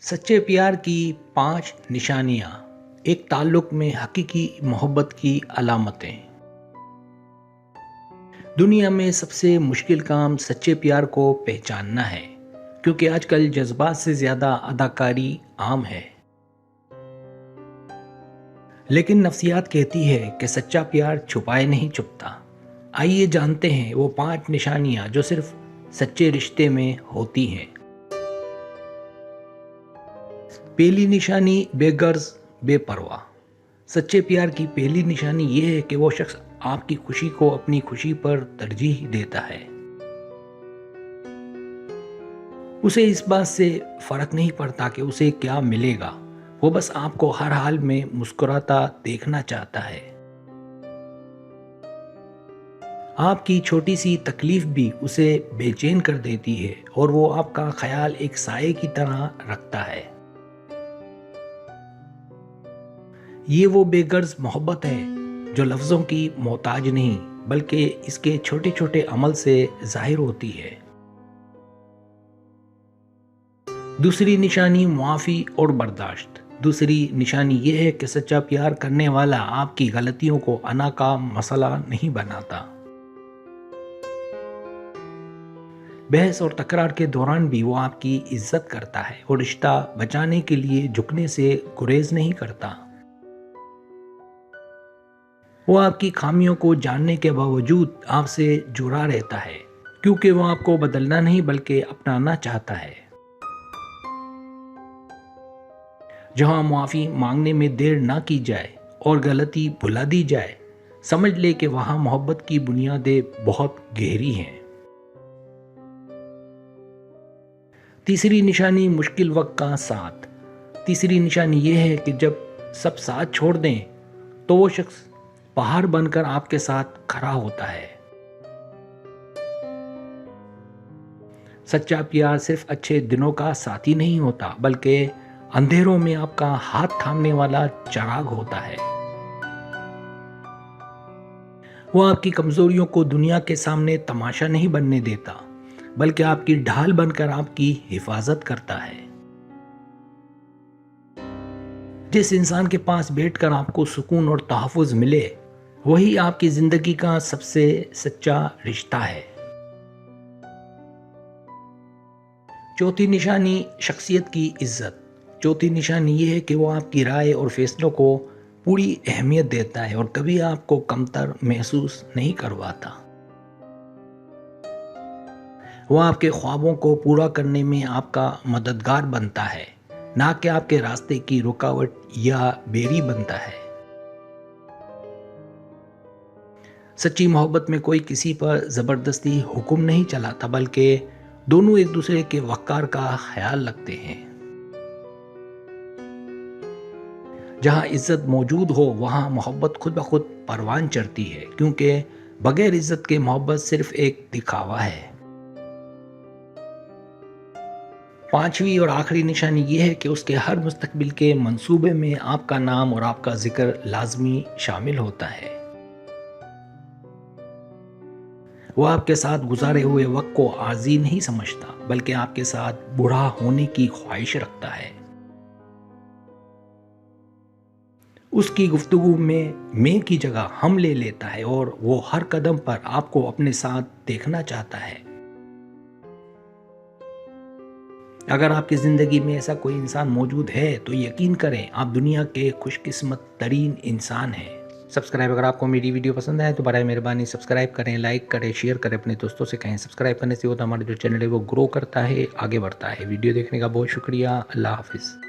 सच्चे प्यार की 5 निशानियां, एक ताल्लुक में हकीकी मोहब्बत की अलामतें। दुनिया में सबसे मुश्किल काम सच्चे प्यार को पहचानना है, क्योंकि आजकल जज्बात से ज़्यादा अदाकारी आम है। लेकिन नफ्सियात कहती है कि सच्चा प्यार छुपाए नहीं छुपता। आइए जानते हैं वो 5 निशानियां जो सिर्फ सच्चे रिश्ते में होती हैं। पहली निशानी बेगर्ज बेपरवाह। सच्चे प्यार की पहली निशानी ये है कि वो शख्स आपकी खुशी को अपनी खुशी पर तरजीह देता है। उसे इस बात से फर्क नहीं पड़ता कि उसे क्या मिलेगा, वो बस आपको हर हाल में मुस्कुराता देखना चाहता है। आपकी छोटी सी तकलीफ भी उसे बेचैन कर देती है और वो आपका ख्याल एक साए की तरह रखता है। ये वो बेगर्ज मोहब्बत है जो लफ्ज़ों की मोहताज नहीं, बल्कि इसके छोटे छोटे अमल से जाहिर होती है। दूसरी निशानी मुआफ़ी और बर्दाश्त। दूसरी निशानी ये है कि सच्चा प्यार करने वाला आपकी गलतियों को अना का मसला नहीं बनाता। बहस और तकरार के दौरान भी वो आपकी इज्जत करता है और रिश्ता बचाने के लिए झुकने से गुरेज नहीं करता। वो आपकी खामियों को जानने के बावजूद आपसे जुड़ा रहता है, क्योंकि वो आपको बदलना नहीं बल्कि अपनाना चाहता है। जहां मुआफ़ी मांगने में देर ना की जाए और गलती भुला दी जाए, समझ ले कि वहां मोहब्बत की बुनियादें बहुत गहरी हैं। तीसरी निशानी मुश्किल वक्त का साथ। तीसरी निशानी ये है कि जब सब साथ छोड़ दें तो वो शख्स पहाड़ बनकर आपके साथ खड़ा होता है। सच्चा प्यार सिर्फ अच्छे दिनों का साथी नहीं होता, बल्कि अंधेरों में आपका हाथ थामने वाला चिराग होता है। वो आपकी कमजोरियों को दुनिया के सामने तमाशा नहीं बनने देता, बल्कि आपकी ढाल बनकर आपकी हिफाजत करता है। जिस इंसान के पास बैठकर आपको सुकून और तहफ़्फ़ुज़ मिले, वही आपकी जिंदगी का सबसे सच्चा रिश्ता है। चौथी निशानी शख्सियत की इज्जत। चौथी निशानी ये है कि वो आपकी राय और फैसलों को पूरी अहमियत देता है और कभी आपको कमतर महसूस नहीं करवाता। वो आपके ख्वाबों को पूरा करने में आपका मददगार बनता है, ना कि आपके रास्ते की रुकावट या बेरी बनता है। सच्ची मोहब्बत में कोई किसी पर ज़बरदस्ती हुक्म नहीं चलाता, बल्कि दोनों एक दूसरे के वक़ार का ख्याल रखते हैं। जहाँ इज्जत मौजूद हो वहाँ मोहब्बत खुद ब खुद परवान चढ़ती है, क्योंकि बगैर इज्जत के मोहब्बत सिर्फ एक दिखावा है। पांचवी और आखिरी निशानी ये है कि उसके हर मुस्तकबिल के मंसूबे में आपका नाम और आपका जिक्र लाजमी शामिल होता है। वो आपके साथ गुजारे हुए वक्त को आर्जी नहीं समझता, बल्कि आपके साथ बुरा होने की ख्वाहिश रखता है। उसकी गुफ्तगू में मैं की जगह हम ले लेता है और वो हर कदम पर आपको अपने साथ देखना चाहता है। अगर आपकी ज़िंदगी में ऐसा कोई इंसान मौजूद है तो यकीन करें आप दुनिया के खुशकिस्मत तरीन इंसान हैं। सब्सक्राइब, अगर आपको मेरी वीडियो पसंद आए तो बराए मेहरबानी सब्सक्राइब करें, लाइक करें, शेयर करें, अपने दोस्तों से कहें। सब्सक्राइब करने से होता हमारा जो चैनल है वो ग्रो करता है, आगे बढ़ता है। वीडियो देखने का बहुत शुक्रिया। अल्लाह हाफिज़।